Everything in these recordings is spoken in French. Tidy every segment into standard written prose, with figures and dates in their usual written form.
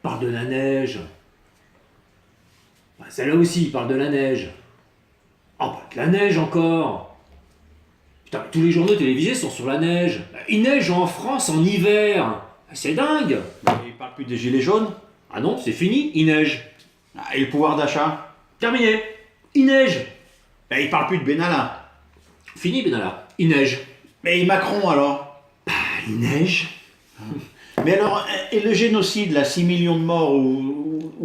parle de la neige. Bah, celle-là aussi, il parle de la neige. Oh, bah, de la neige encore. Putain, tous les journaux télévisés sont sur la neige. Bah, il neige en France en hiver. C'est dingue. Il parle plus des gilets jaunes. Ah non, c'est fini, il neige. Et le pouvoir d'achat. Terminé. Il neige. Il parle plus de Benalla. Fini, Benalla. Il neige. Mais Macron alors. Ah, il neige. Mais alors, et le génocide, là, 6 millions de morts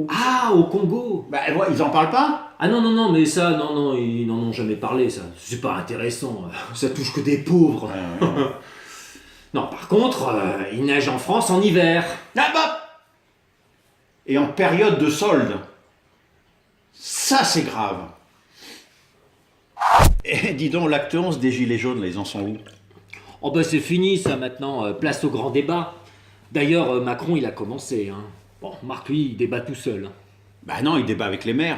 Ah, au Congo. ils en parlent pas. Ah non, non, non, mais ça, non, non, ils n'en ont jamais parlé, ça. C'est pas intéressant. Ça touche que des pauvres. Non, par contre, il neige en France en hiver. Ah bah. Et en période de solde. Ça, c'est grave. Et dis donc, l'acte 11 des gilets jaunes, là, ils en sont où? Oh bah c'est fini ça maintenant, place au grand débat. D'ailleurs, Macron il a commencé. Hein. Bon, Marc lui, il débat tout seul. Hein. Bah non, il débat avec les maires.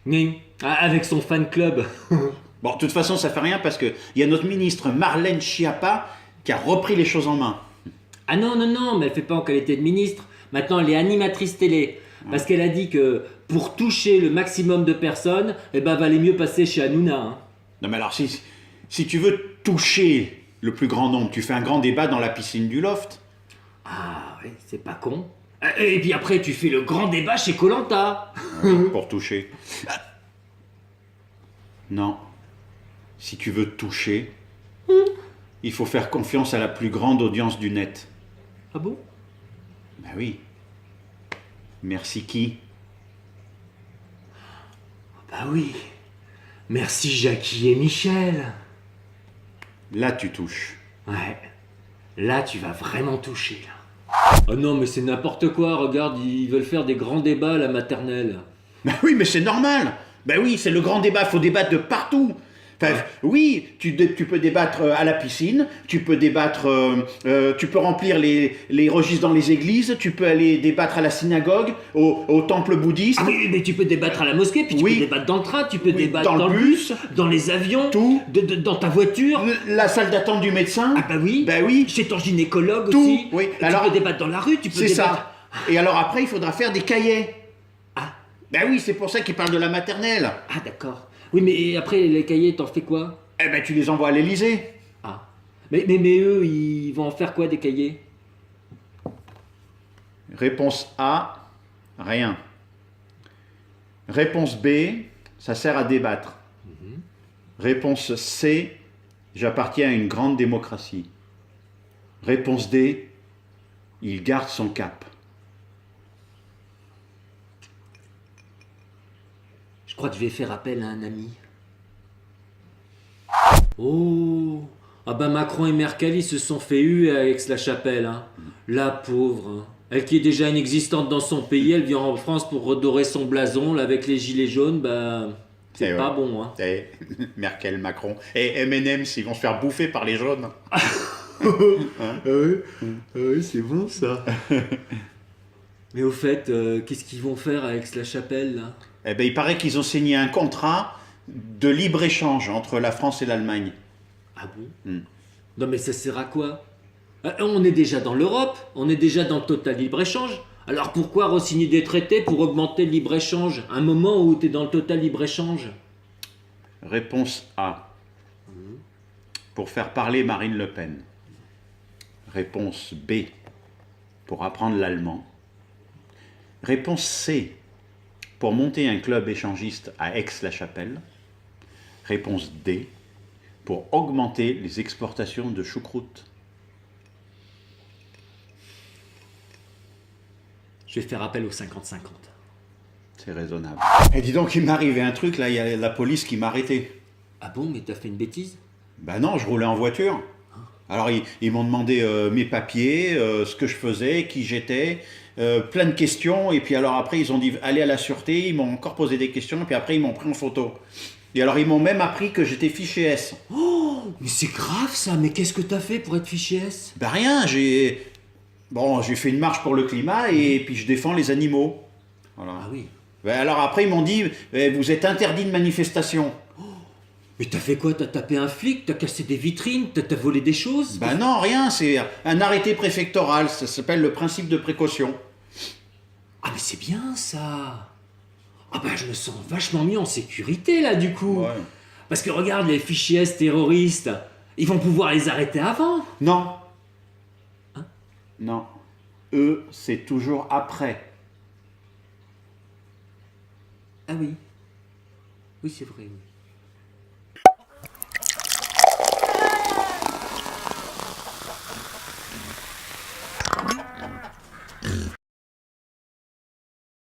Oui, avec son fan club. Bon, de toute façon, ça fait rien parce qu'il y a notre ministre Marlène Schiappa qui a repris les choses en main. Ah non, non, non, mais elle fait pas en qualité de ministre. Maintenant, elle est animatrice télé. Parce qu'elle a dit que pour toucher le maximum de personnes, eh ben, valait mieux passer chez Hanouna. Hein. Non mais alors, si tu veux toucher le plus grand nombre, tu fais un grand débat dans la piscine du loft. Ah oui, c'est pas con. Et puis après, tu fais le grand débat chez koh Pour toucher. Non. Si tu veux toucher, il faut faire confiance à la plus grande audience du net. Ah bon? Ben oui. Merci qui? Bah oui. Merci Jackie et Michel. Là, tu touches. Ouais. Là, tu vas vraiment toucher. Là. Oh non, mais c'est n'importe quoi. Regarde, ils veulent faire des grands débats à la maternelle. Ben oui, mais c'est normal. Ben oui, c'est le grand débat. Il faut débattre de partout. Enfin, oui, tu peux débattre à la piscine, tu peux débattre, tu peux remplir les registres dans les églises, tu peux aller débattre à la synagogue, au temple bouddhiste. Ah oui, mais tu peux débattre à la mosquée, puis tu peux débattre dans le train, tu peux débattre dans le bus, dans les avions, tout. Dans ta voiture. La salle d'attente du médecin. Ah bah oui. Ben oui. Chez ton gynécologue tout. aussi. Oui. Tu peux débattre dans la rue, tu peux débattre. C'est ça. Et alors après, il faudra faire des cahiers. Ah. Ben oui, c'est pour ça qu'ils parlent de la maternelle. Ah d'accord. Oui, mais après, les cahiers, t'en fais quoi? Eh ben, tu les envoies à l'Élysée. Ah. Mais eux, ils vont en faire quoi des cahiers? Réponse A, rien. Réponse B, ça sert à débattre. Réponse C, j'appartiens à une grande démocratie. Réponse D, il garde son cap. Je crois que je vais faire appel à un ami. Oh! Ah ben Macron et Merkel, ils se sont fait huer à Aix-la-Chapelle. Hein. La pauvre. Hein. Elle qui est déjà inexistante dans son pays, elle vient en France pour redorer son blason. Là, avec les gilets jaunes, bah... C'est pas bon. Hein. Merkel, Macron. Et M&M's, ils vont se faire bouffer par les jaunes. Oui, c'est bon ça. Mais au fait, qu'est-ce qu'ils vont faire à Aix-la-Chapelle là? Eh ben, il paraît qu'ils ont signé un contrat de libre-échange entre la France et l'Allemagne. Ah bon? Non mais ça sert à quoi? On est déjà dans l'Europe, on est déjà dans le total libre-échange. Alors pourquoi re-signer des traités pour augmenter le libre-échange? Un moment où tu es dans le total libre-échange? Réponse A. Pour faire parler Marine Le Pen. Réponse B. Pour apprendre l'allemand. Réponse C. Pour monter un club échangiste à Aix-la-Chapelle. Réponse D. Pour augmenter les exportations de choucroute. Je vais faire appel au 50-50. C'est raisonnable. Et dis donc, il m'est arrivé un truc, là, il y a la police qui m'a arrêté. Ah bon, mais t'as fait une bêtise? Ben non, je roulais en voiture. Alors, ils m'ont demandé mes papiers, ce que je faisais, qui j'étais, plein de questions. Et puis alors après, ils ont dit, allez à la sûreté. Ils m'ont encore posé des questions. Et puis après, ils m'ont pris en photo. Et alors, ils m'ont même appris que j'étais fiché S. Oh, mais c'est grave ça. Mais qu'est-ce que t'as fait pour être fiché S? Ben rien, j'ai fait une marche pour le climat et puis je défends les animaux. Voilà. Ah oui. Ben alors après, ils m'ont dit, vous êtes interdit de manifestation. Mais t'as fait quoi? T'as tapé un flic? T'as cassé des vitrines? T'as volé des choses? Ben non, rien, c'est un arrêté préfectoral, ça s'appelle le principe de précaution. Ah mais c'est bien ça. Ah bah je me sens vachement mis en sécurité là du coup. Ouais. Parce que regarde les fichiers S terroristes, ils vont pouvoir les arrêter avant. Non. Hein? Non. Eux, c'est toujours après. Ah oui. Oui c'est vrai. Oui.